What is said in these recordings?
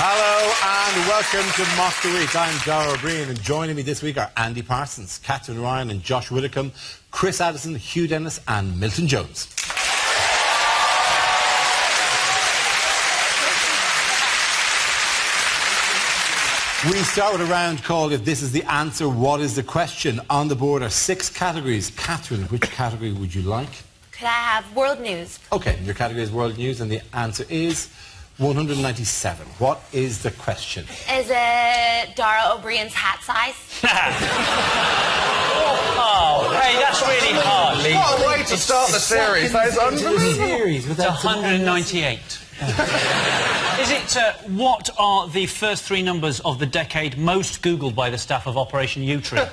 Hello and welcome to Mock the Week. I'm Dara O'Brien and joining me this week are Andy Parsons, Catherine Ryan and Josh Widdicombe, Chris Addison, Hugh Dennis and Milton Jones. We start with a round called If This Is the Answer, What Is the Question? On the board are 6 categories. Catherine, which category would you like? Could I have world news? Okay, your category is world news and the answer is 197. What is the question? Is it Dara O'Brien's hat size? Oh, hey, that's really hard, Lee. What a way to start the series. That is unbelievable. It's 198. Is it, what are the first 3 numbers of the decade most Googled by the staff of Operation U-Tree? On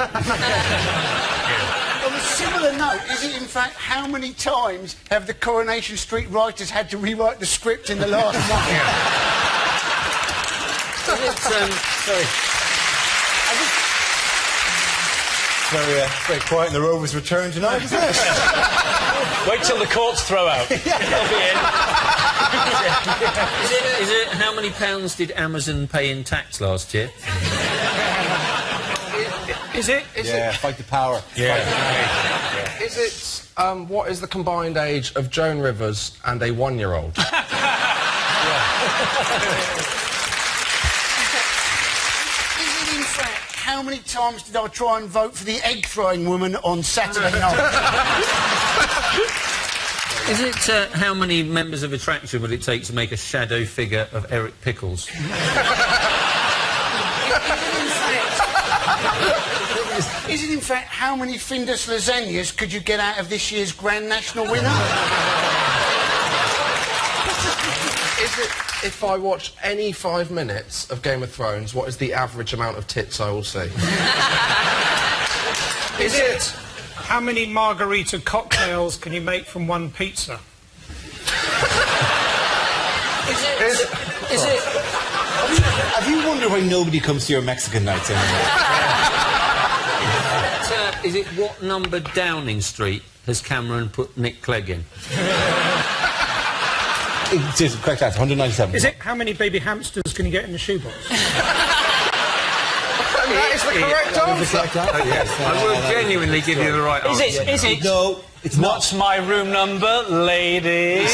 a similar note, is it in fact how many times have the Coronation Street writers had to rewrite the script in the last month? Very quiet in the Rovers' return tonight, isn't it? Wait till the courts throw out. They'll be in. Is it how many pounds did Amazon pay in tax last year? Is it? Fight the power. Is it? What is the combined age of Joan Rivers and a 1-year-old? Is it in fact how many times did I try and vote for the egg-throwing woman on Saturday night? Is it how many members of Attraction would it take to make a shadow figure of Eric Pickles? Is it in fact how many Findus lasagnas could you get out of this year's Grand National winner? Is it? If I watch any 5 minutes of Game of Thrones, what is the average amount of tits I will see? Is it? How many margarita cocktails can you make from one pizza? Is it? Have you wondered why nobody comes to your Mexican nights anymore? Is it what number Downing Street has Cameron put Nick Clegg in? It is correct answer, 197. Is it how many baby hamsters can you get in the shoebox? And that is the correct answer. Yes. I will genuinely give you the right answer. Is it? No, it's not. What's my room number, ladies?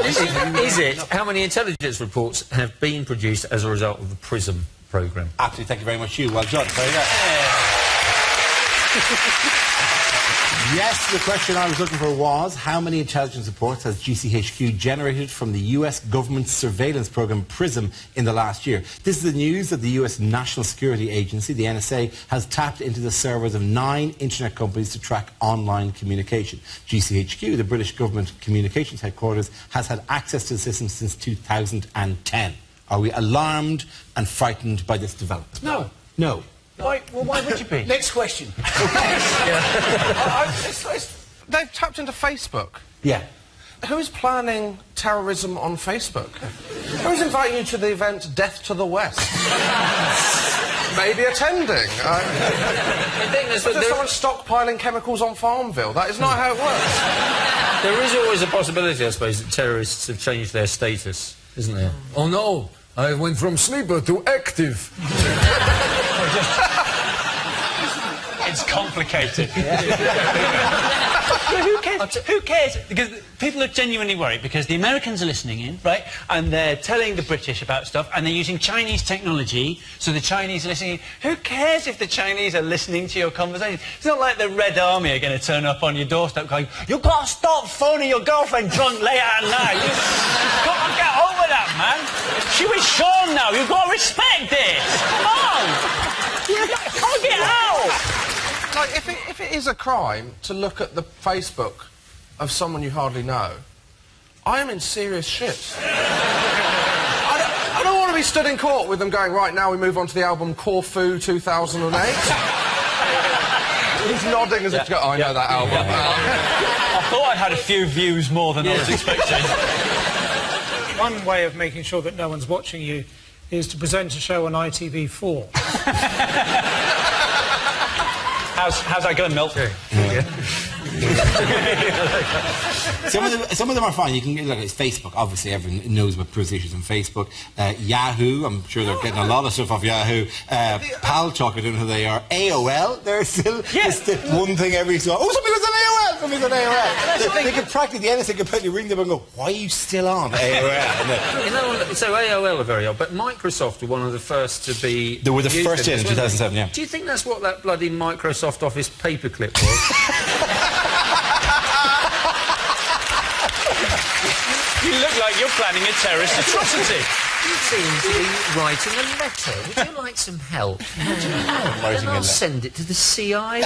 Is it how many intelligence reports have been produced as a result of the PRISM programme? Absolutely, thank you very much, Hugh. Well done. Very good. Yes, the question I was looking for was, how many intelligence reports has GCHQ generated from the US government surveillance program PRISM in the last year? This is the news that the US National Security Agency, the NSA, has tapped into the servers of 9 internet companies to track online communication. GCHQ, the British government communications headquarters, has had access to the system since 2010. Are we alarmed and frightened by this development? No. No. Why would you be? Next question. They've tapped into Facebook. Yeah. Who's planning terrorism on Facebook? Who's inviting you to the event Death to the West? Maybe attending. Does someone stockpiling chemicals on Farmville? That is not how it works. There is always a possibility, I suppose, that terrorists have changed their status, isn't there? Oh no, I went from sleeper to active. It's complicated. Who cares? Who cares? Because people are genuinely worried because the Americans are listening in, right? And they're telling the British about stuff and they're using Chinese technology, so the Chinese are listening in. Who cares if the Chinese are listening to your conversation? It's not like the Red Army are going to turn up on your doorstep going, you've got to stop phoning your girlfriend drunk late at night. You've got to get over that, man. She was Sean now. You've got to respect this. Come on. Hug it out. Like, if it is a crime to look at the Facebook of someone you hardly know, I am in serious shit. I don't want to be stood in court with them going, right, now we move on to the album Corfu 2008. He's nodding as if to go, I know that album. I thought I had a few views more than I was expecting. One way of making sure that no one's watching you is to present a show on ITV4. How's that going, Milt? Okay. Some of them are fine. You can look. It's Facebook. Obviously, everyone knows about privacy issues on Facebook. Yahoo. I'm sure they're getting a lot of stuff off Yahoo. Paltalk. I don't know who they are. AOL. They're still just the one thing every so. Oh, somebody was on AOL. Somebody's on AOL. They could practically, the NSA could probably ring them and go, "Why are you still on AOL?" You know, so AOL are very old, but Microsoft were one of the first to be... They were the used first in 2007, yeah. Do you think that's what that bloody Microsoft Office paperclip was? You look like you're planning a terrorist atrocity. You seem to be writing a letter. Would you like some help? Then I'll send it to the CIA.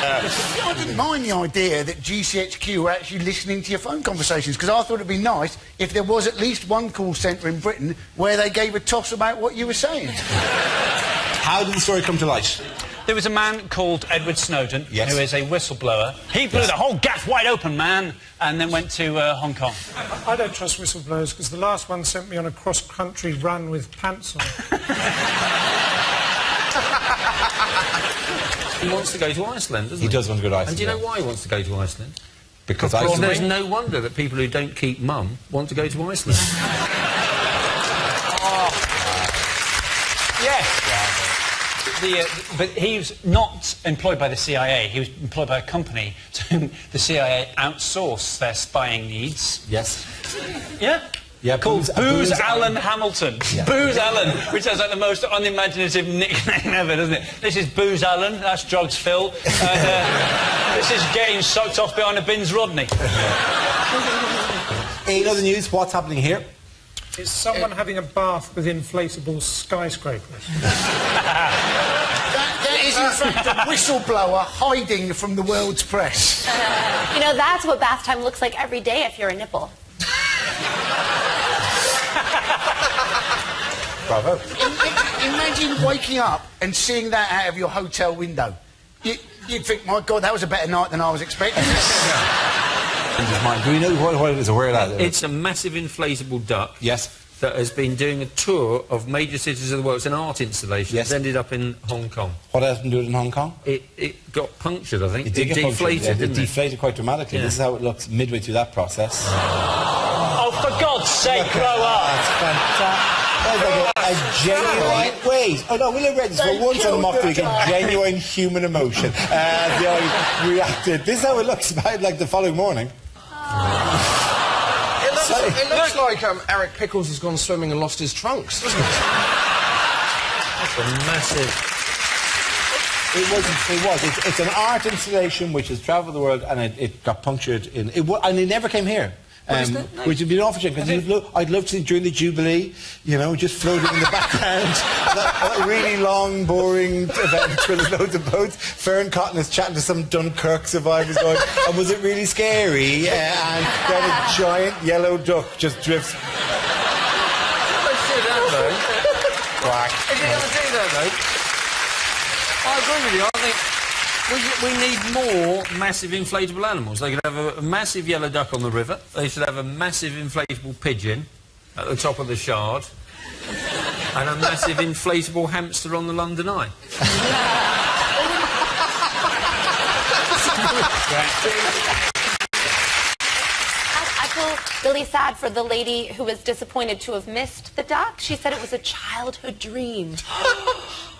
I didn't mind the idea that GCHQ were actually listening to your phone conversations, because I thought it'd be nice if there was at least one call centre in Britain where they gave a toss about what you were saying. How did the story come to light? There was a man called Edward Snowden, Yes. who is a whistleblower. He blew the whole gaff wide open, man, and then went to Hong Kong. I don't trust whistleblowers because the last one sent me on a cross-country run with pants on. He wants to go to Iceland, doesn't he? He does want to go to Iceland. And do you know yeah. why he wants to go to Iceland? Because Well, Iceland... there's no wonder that people who don't keep mum want to go to Iceland. Yes. But he was not employed by the CIA. He was employed by a company to whom the CIA outsourced their spying needs. Yes. Yeah? Yeah, Called Booz Booz Allen. Allen Hamilton. Yeah. Booz Allen, which sounds like the most unimaginative nickname ever, doesn't it? This is Booz Allen, that's Drugs Phil. This is getting sucked off behind a Bins Rodney. In other news, what's happening here? Is someone having a bath with inflatable skyscrapers? That is, in fact, a whistleblower hiding from the world's press. You know, that's what bath time looks like every day if you're a nipple. Bravo. Imagine waking up and seeing that out of your hotel window. You'd think, my God, that was a better night than I was expecting. Do we know what it is or where that is? It's a massive inflatable duck. Yes. That has been doing a tour of major cities of the world. It's an art installation. Yes. It's ended up in Hong Kong. What else been doing in Hong Kong? It got punctured, I think. It did get deflated, punctured, yeah. didn't It deflated quite dramatically. Yeah. This is how it looks midway through that process. Oh, for God's sake, grow up! That's fantastic. That's like a genuine... Wait. Oh, no, William Redden, for once on the Mock Week, a genuine human emotion. The eye reacted. This is how it looks about, like, the following morning. It looks like Eric Pickles has gone swimming and lost his trunks, doesn't it? That's a massive... It was. It's an art installation which has travelled the world, and it got punctured in... and it never came here. Which would be an awful shame, because I'd love to see during the Jubilee, you know, just floating in the background, that really long, boring event where there's loads of boats. Fern Cotton is chatting to some Dunkirk survivors going, and was it really scary? And then a giant yellow duck just drifts. Let's do that, though. Quack. If you're going to do that, though, I agree with you. I think we need more massive inflatable animals. They could have a massive yellow duck on the river. They should have a massive inflatable pigeon at the top of the Shard. And a massive inflatable hamster on the London Eye. I feel really sad for the lady who was disappointed to have missed the duck. She said it was a childhood dream.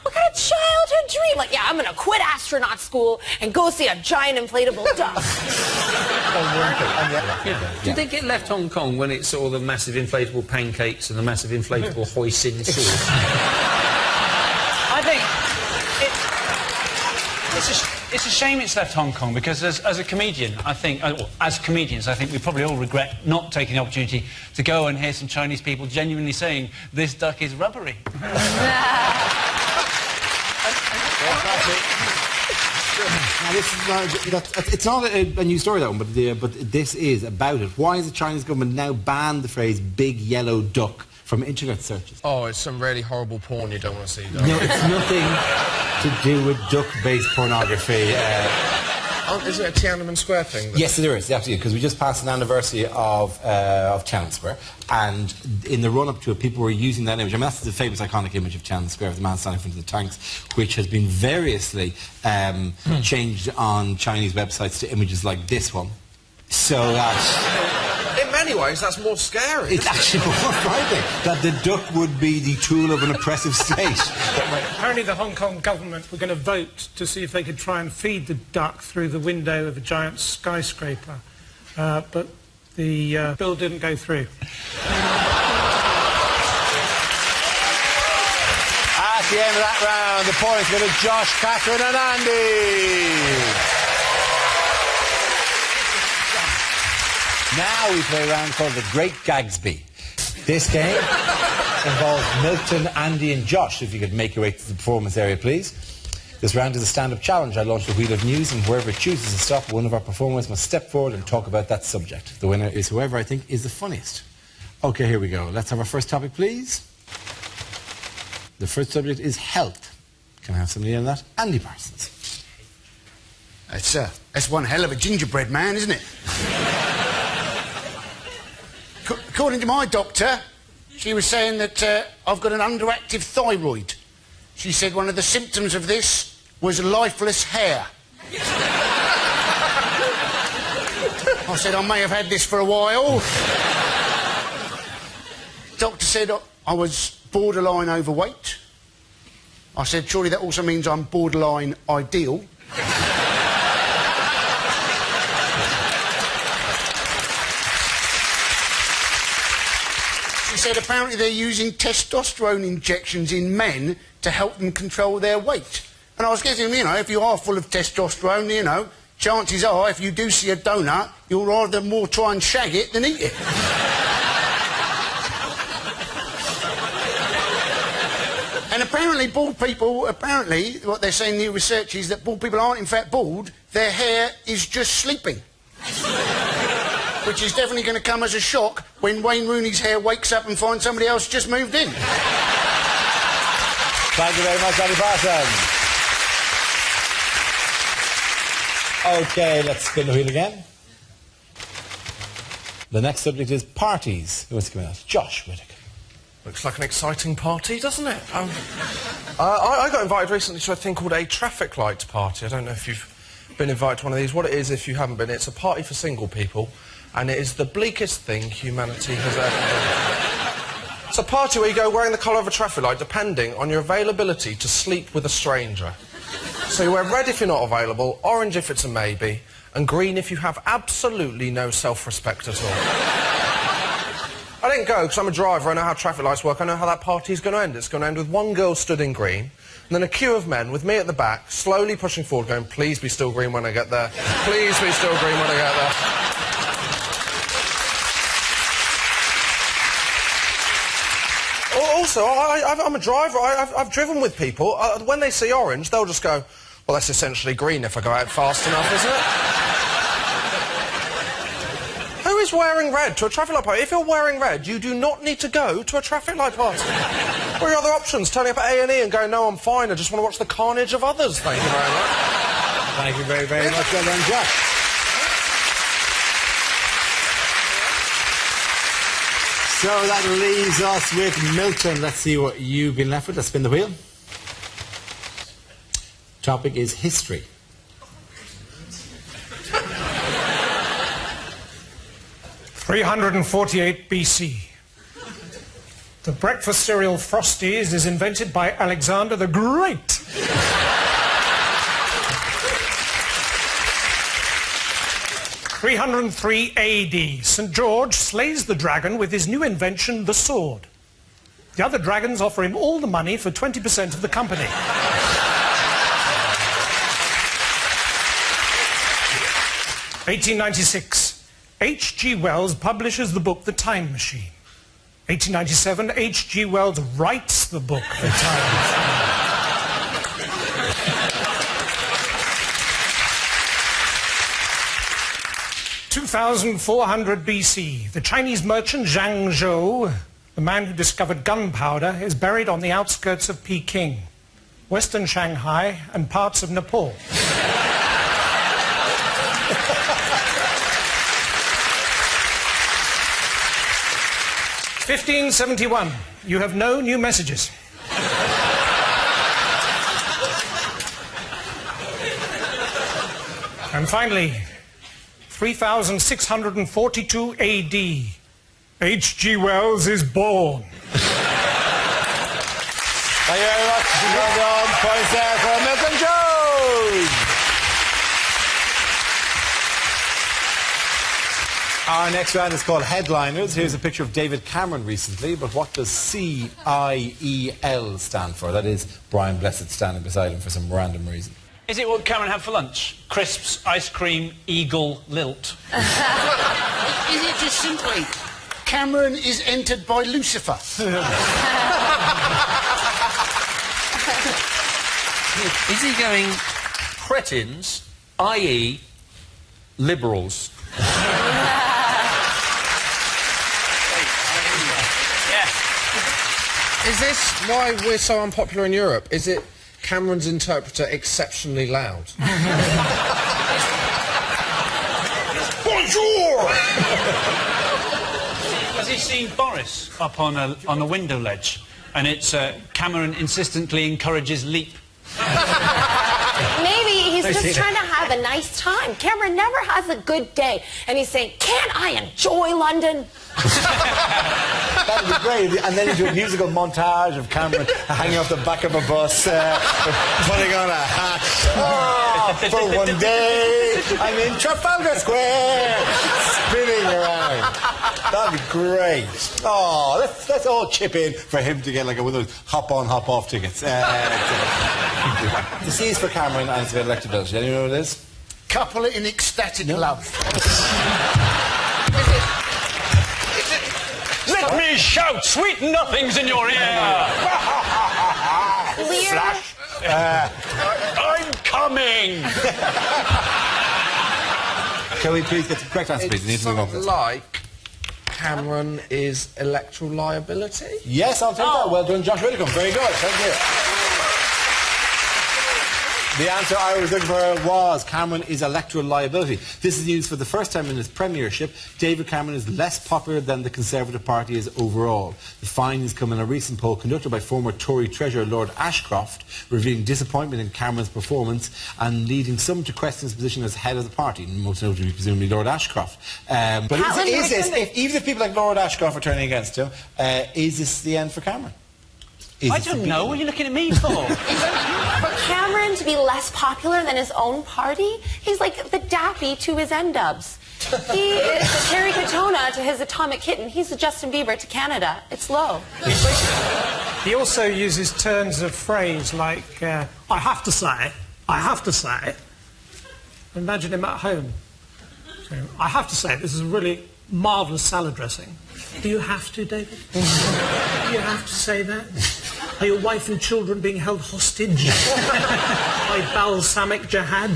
What kind of childhood dream? Like, yeah, I'm going to quit astronaut school and go see a giant inflatable duck. Did they get left Hong Kong when it saw the massive inflatable pancakes and the massive inflatable hoisin sauce? I think it's a shame it's left Hong Kong, because as a comedian, I think, as comedians, I think we probably all regret not taking the opportunity to go and hear some Chinese people genuinely saying, this duck is rubbery. Now, it's not a new story, that one, but this is about it. Why has the Chinese government now banned the phrase big yellow duck from internet searches? Oh, it's some really horrible porn you don't want to see, though. No, it's nothing to do with duck-based pornography. Isn't it a Tiananmen Square thing? Yes, there is, absolutely, because we just passed an anniversary of Tiananmen Square, and in the run-up to it, people were using that image. I mean, that's the famous iconic image of Tiananmen Square, of the man standing in front of the tanks, which has been variously changed on Chinese websites to images like this one. So that... In many ways, that's more scary. It's actually more frightening that the duck would be the tool of an oppressive state. Apparently the Hong Kong government were going to vote to see if they could try and feed the duck through the window of a giant skyscraper. But the bill didn't go through. At the end of that round, the points go to Josh, Catherine and Andy. Now we play a round called the Great Gagsby. This game involves Milton, Andy and Josh. If you could make your way to the performance area, please. This round is a stand-up challenge. I launch the wheel of news, and whoever chooses to stop, one of our performers must step forward and talk about that subject. The winner is whoever I think is the funniest. Okay, here we go. Let's have our first topic, please. The first subject is health. Can I have somebody on that? Andy Parsons. That's one hell of a gingerbread man, isn't it? According to my doctor, she was saying that I've got an underactive thyroid. She said one of the symptoms of this was lifeless hair. I said I may have had this for a while. Doctor said I was borderline overweight. I said surely that also means I'm borderline ideal. She said apparently they're using testosterone injections in men to help them control their weight. And I was guessing, you know, if you are full of testosterone, you know, chances are if you do see a donut, you'll rather more try and shag it than eat it. And apparently bald people, what they're saying in the research is that bald people aren't in fact bald, their hair is just sleeping. Which is definitely going to come as a shock when Wayne Rooney's hair wakes up and finds somebody else just moved in. Thank you very much, Andy Parsons. OK, let's spin the wheel again. The next subject is parties. Who wants to come out? Josh Whittaker. Looks like an exciting party, doesn't it? I got invited recently to a thing called a traffic light party. I don't know if you've been invited to one of these. What it is, if you haven't been, it's a party for single people, and it is the bleakest thing humanity has ever done. It's a party where you go wearing the colour of a traffic light depending on your availability to sleep with a stranger. So you wear red if you're not available, orange if it's a maybe, and green if you have absolutely no self-respect at all. I didn't go because I'm a driver, I know how traffic lights work, I know how that party's going to end. It's going to end with one girl stood in green, and then a queue of men with me at the back, slowly pushing forward, going, please be still green when I get there. Please be still green when I get there. Also, I'm a driver. I've driven with people. When they see orange, they'll just go, well, that's essentially green if I go out fast enough, isn't it? Who is wearing red to a traffic light party? If you're wearing red, you do not need to go to a traffic light party. What are your other options? Turning up at A&E and going, no, I'm fine, I just want to watch the carnage of others. Thank you very much. Thank you very, very much. Well done, Josh. So that leaves us with Milton. Let's see what you've been left with. Let's spin the wheel. Topic is history. (348 BC). The breakfast cereal Frosties is invented by Alexander the Great. 303 AD, St. George slays the dragon with his new invention, the sword. The other dragons offer him all the money for 20% of the company. 1896, H.G. Wells publishes the book The Time Machine. 1897, H.G. Wells writes the book The Time Machine. 2400 BC, the Chinese merchant Zhang Zhou, the man who discovered gunpowder, is buried on the outskirts of Peking, western Shanghai and parts of Nepal. 1571. You have no new messages. And finally, 3642 AD. H.G. Wells is born. Thank you very much. Well done. Points there for Milton Jones. Our next round is called Headliners. Here's a picture of David Cameron recently, but what does CIEL stand for? That is Brian Blessed standing beside him for some random reason. Is it what Cameron had for lunch? Crisps, ice cream, eagle, lilt. Is it just simply Cameron is entered by Lucifer? Is he going cretins, i.e. liberals? Is this why we're so unpopular in Europe? Is it Cameron's interpreter exceptionally loud? Bonjour! Has he seen Boris up on a window ledge? And it's Cameron insistently encourages leap. Maybe he's just trying to have a nice time. Cameron never has a good day. And he's saying, can't I enjoy London? That would be great. And then you do a musical montage of Cameron hanging off the back of a bus, putting on a hat. Oh, for one day, I'm in Trafalgar Square, spinning around. That'd be great. Oh, let's all chip in for him to get like one of those hop-on, hop-off tickets. The C is for Cameron and it's got electability. Anyone know what it is? Couple in ecstatic love. Let me shout sweet nothings in your ear! Clear. I'm coming! Can we please get the correct answer, please? We need to move on. Something like Cameron is electoral liability? Yes, I'll take that. Well done, Josh Widdicombe. Very good. Thank you. The answer I was looking for was Cameron is electoral liability. This is news for the first time in his premiership. David Cameron is less popular than the Conservative Party is overall. The findings come in a recent poll conducted by former Tory Treasurer Lord Ashcroft, revealing disappointment in Cameron's performance and leading some to question his position as head of the party, most notably, presumably, Lord Ashcroft. But even if people like Lord Ashcroft are turning against him, is this the end for Cameron? I don't know. What are you looking at me for? For Cameron to be less popular than his own party, he's like the Daffy to his N-dubs. He is the Terry Katona to his Atomic Kitten. He's the Justin Bieber to Canada. It's low. He also uses turns of phrase like, I have to say, I have to say. Imagine him at home. So, I have to say, this is a really marvellous salad dressing. Do you have to, David? Do you have to say that? Are your wife and children being held hostage by balsamic jihad?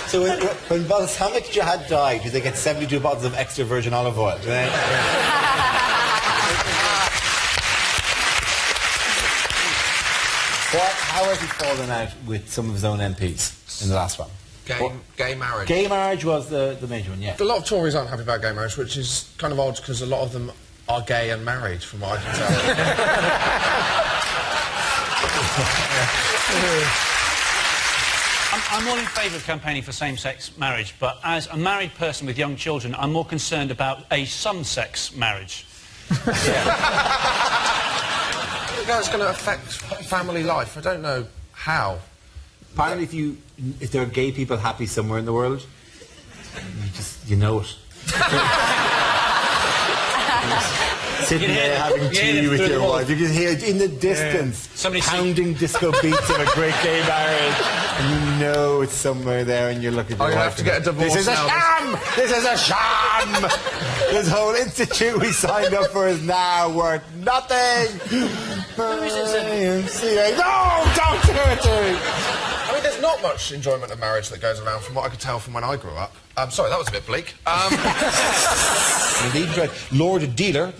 So when balsamic jihad died, did they get 72 bottles of extra virgin olive oil? Do they? How has he fallen out with some of his own MPs in the last one? Gay marriage. Gay marriage was the major one, yeah. A lot of Tories aren't happy about gay marriage, which is kind of odd because a lot of them are gay and married, from what I can tell. I'm all in favour of campaigning for same-sex marriage, but as a married person with young children, I'm more concerned about a some-sex marriage. I think that's going to affect family life. I don't know how. Apparently, if there are gay people happy somewhere in the world, you know it. Sitting there having tea with your wife, you can hear in the distance pounding disco beats of a great gay marriage, and you know it's somewhere there, and you're looking for. I'm gonna have to get a divorce. This is a sham. This is a sham. This whole institute we signed up for is now worth nothing. No, don't do it to me. I mean, there's not much enjoyment of marriage that goes around from what I could tell from when I grew up. Sorry, that was a bit bleak. Indeed, Lord Dealer,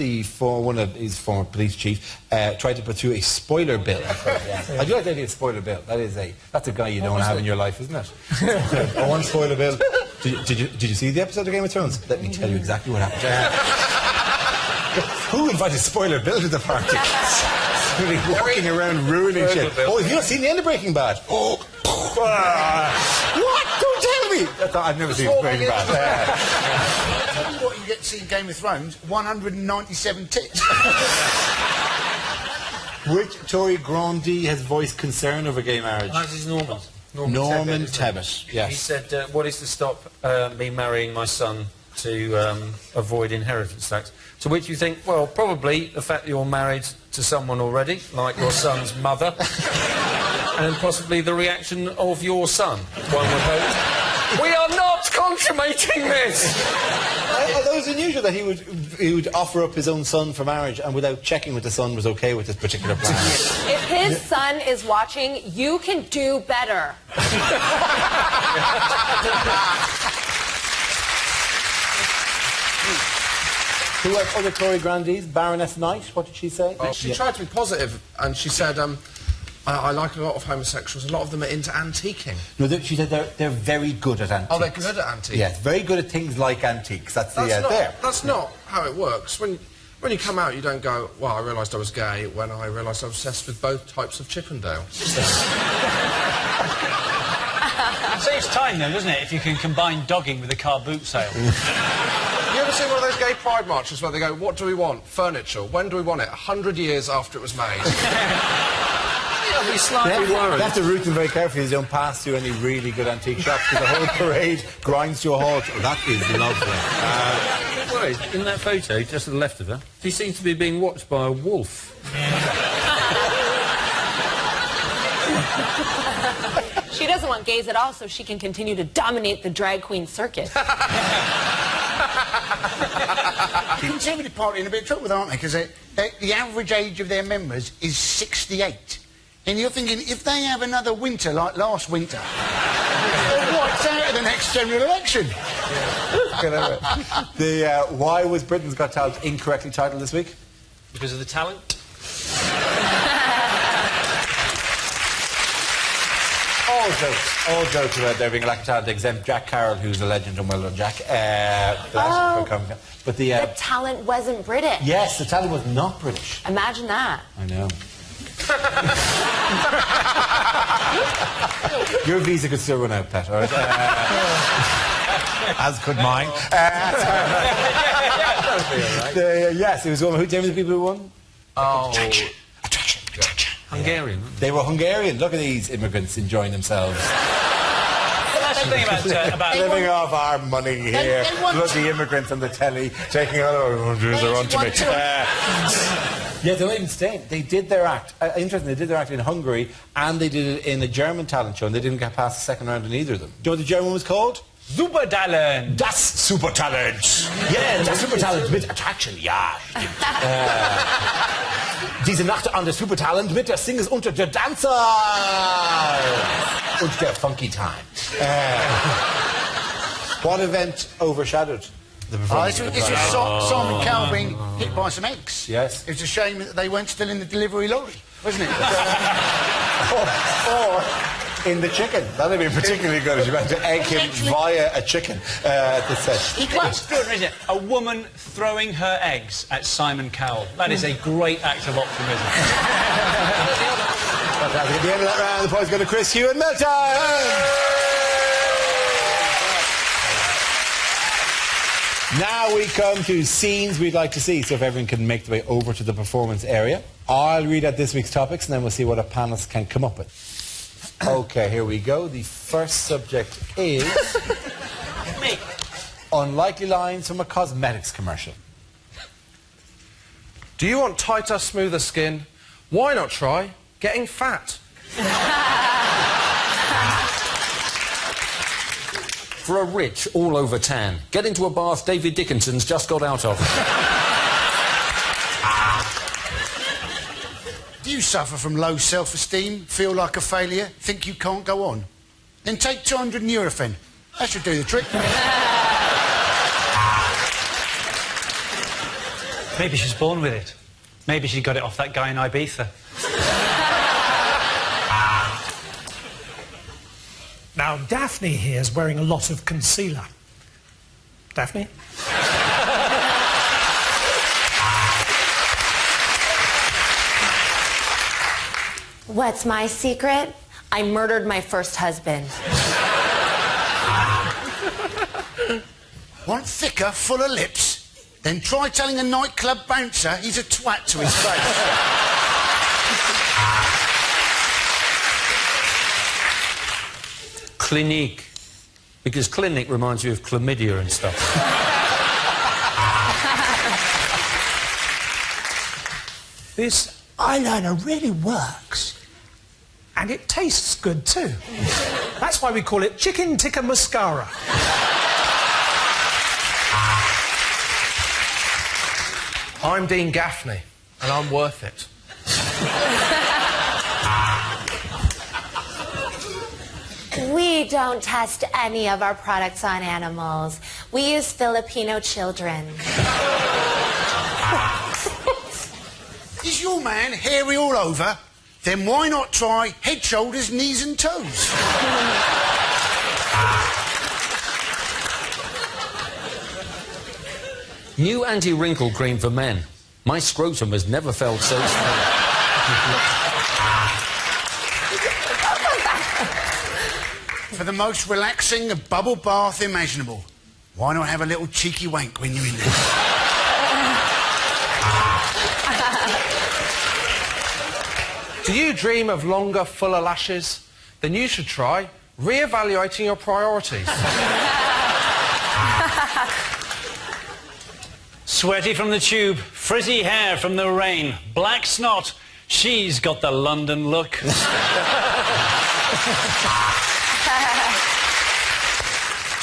one of his former police chief, tried to put through a spoiler bill. I do like the idea of spoiler bill. That's a guy you don't want to have in your life, isn't it? One spoiler bill. Did you see the episode of Game of Thrones? Let me tell you exactly what happened. Who invited Spoiler Bill to the party? Really walking around ruining shit. Oh, have you not seen the end of Breaking Bad? Oh, what? Don't tell me! I've never seen Breaking Bad. Tell you what you get to see in Game of Thrones, 197 tits. Which Tory grandee has voiced concern over gay marriage? That is Norman. Norman isn't it? Tebbit, yes. He said, what is to stop me marrying my son to avoid inheritance tax? To which you think, well, probably the fact that you're married to someone already, like your son's mother, and possibly the reaction of your son, one would hope. We are not consummating this! Although it's unusual that he would offer up his own son for marriage and without checking with the son was okay with this particular plan. If his son is watching, you can do better. Who have other Tory grandees? Baroness Knight, what did she say? She tried to be positive, and she said, I like a lot of homosexuals. A lot of them are into antiquing. No, she said they're very good at antiques. Oh, they're good at antiques? Yes, very good at things like antiques. That's there. That's not how it works. When you come out, you don't go, well, I realised I was gay when I realised I was obsessed with both types of Chippendale. It saves time, though, doesn't it, if you can combine dogging with a car boot sale? You ever seen one of those gay pride marches where they go, what do we want? Furniture. When do we want it? 100 years after it was made. I'll be slightly worried. They have to route them very carefully so they don't pass through any really good antique shops because the whole parade grinds to a halt. Oh, that is lovely. Worried. In that photo, just to the left of her, she seems to be being watched by a wolf. She doesn't want gays at all, so she can continue to dominate the drag queen circuit. The Conservative Party in a bit of trouble, aren't they? Because the average age of their members is 68. And you're thinking, if they have another winter like last winter, what's out of the next general election? Why was Britain's Got Talent incorrectly titled this week? Because of the talent? All jokes about there being a lack of talent, exempt Jack Carroll, who's a legend, and well done, Jack. But the talent wasn't British. Yes, the talent was not British. Imagine that. I know. Your visa could still run out, Pat, all right? As could mine. Yes, it was one. Who named the people who won? Attraction. Hungarian. They were Hungarian. Look at these immigrants enjoying themselves. That's the thing about Living off our money here. Look, the immigrants on the telly taking all their own to me. Yeah, they're not even staying. They did their act. Interesting, they did their act in Hungary and they did it in a German talent show and they didn't get past the second round in either of them. Do you know what the German one was called? Supertalent. Das Supertalent. Yeah, das Supertalent mit Attraction, ja. Diese Nacht an der Supertalent mit der Singers unter der Dancer und der Funky Time. What event overshadowed the performance? This was Simon Cowell being hit by some eggs. Yes. It was a shame that they weren't still in the delivery lorry, wasn't it? or in the chicken. That'd be particularly good if you meant to egg him via a chicken at the set. That's extraordinary, isn't it? A woman throwing her eggs at Simon Cowell. That is a great act of optimism. Fantastic. At the end of that round, the points go to Chris, Hugh and Milton. Now we come to scenes we'd like to see, so if everyone can make their way over to the performance area. I'll read out this week's topics and then we'll see what our panelists can come up with. Okay, here we go. The first subject is unlikely lines from a cosmetics commercial. Do you want tighter, smoother skin? Why not try getting fat? For a rich, all-over tan, get into a bath David Dickinson's just got out of. Do you suffer from low self-esteem, feel like a failure, think you can't go on? Then take 200 Nurofen. That should do the trick. Maybe she's born with it. Maybe she got it off that guy in Ibiza. Now, Now, Daphne here is wearing a lot of concealer. Daphne? What's my secret? I murdered my first husband. Want thicker, full of lips? Then try telling a nightclub bouncer he's a twat to his face. Clinique. Because clinic reminds you of chlamydia and stuff. This eyeliner really works. And it tastes good too. That's why we call it chicken tikka mascara. I'm Dean Gaffney, and I'm worth it. We don't test any of our products on animals. We use Filipino children. Is your man hairy all over? Then why not try head, shoulders, knees and toes? New anti-wrinkle cream for men. My scrotum has never felt so small. For the most relaxing bubble bath imaginable. Why not have a little cheeky wank when you're in there? Do you dream of longer, fuller lashes? Then you should try re-evaluating your priorities. Sweaty from the tube, frizzy hair from the rain, black snot. She's got the London look.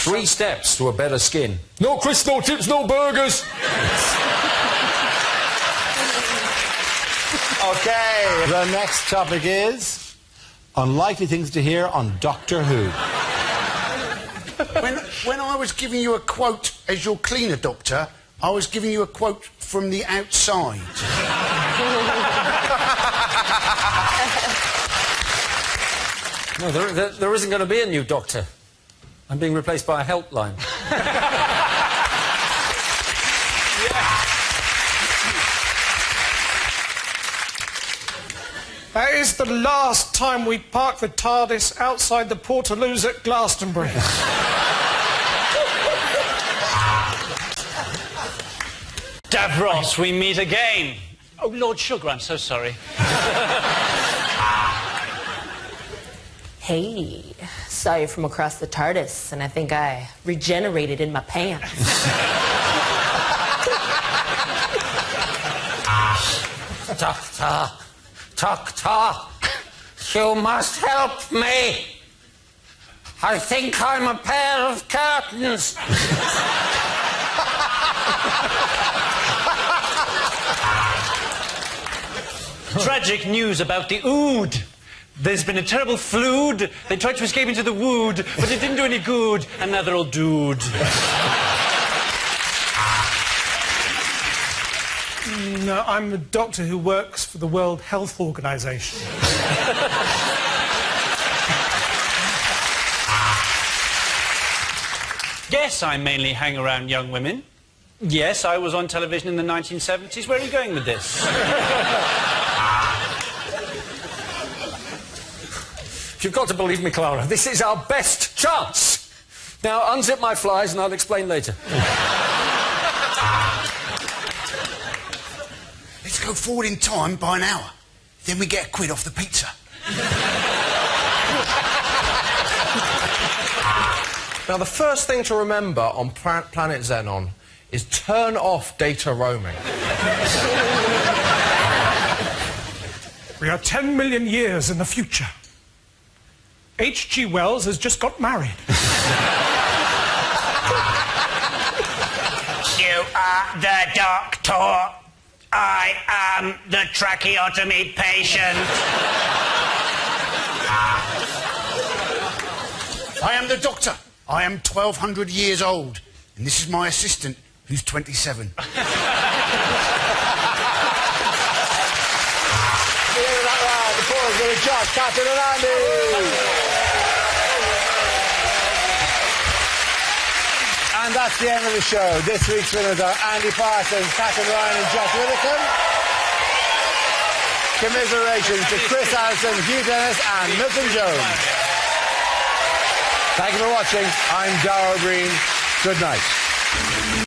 3 steps to a better skin. No crisps, no chips, no burgers. Okay, the next topic is unlikely things to hear on Doctor Who. When I was giving you a quote as your cleaner, Doctor, I was giving you a quote from the outside. No, there isn't going to be a new doctor. I'm being replaced by a helpline. That is the last time we park the TARDIS outside the Portaloos at Glastonbury. Davros, we meet again. Oh, Lord Sugar, I'm so sorry. Hey, saw you from across the TARDIS, and I think I regenerated in my pants. Doctor, you must help me. I think I'm a pair of curtains. Tragic news about the Ood. There's been a terrible flood. They tried to escape into the wood, but it didn't do any good. And now they're all dude. No, I'm a doctor who works for the World Health Organization. Yes, I mainly hang around young women. Yes, I was on television in the 1970s. Where are you going with this? You've got to believe me, Clara. This is our best chance. Now, unzip my flies and I'll explain later. Let's go forward in time by an hour. Then we get a quid off the pizza. Now, the first thing to remember on planet Xenon is turn off data roaming. We are 10 million years in the future. H.G. Wells has just got married. You are the doctor. I am the tracheotomy patient. I am the doctor. I am 1,200 years old. And this is my assistant, who's 27. Catherine and Andy. And that's the end of the show. This week's winners are Andy Parsons, Catherine Ryan and Josh Widdicombe. Commiserations to Chris Allison, Hugh Dennis and Milton Jones. Thank you for watching. I'm Darrell Green. Good night.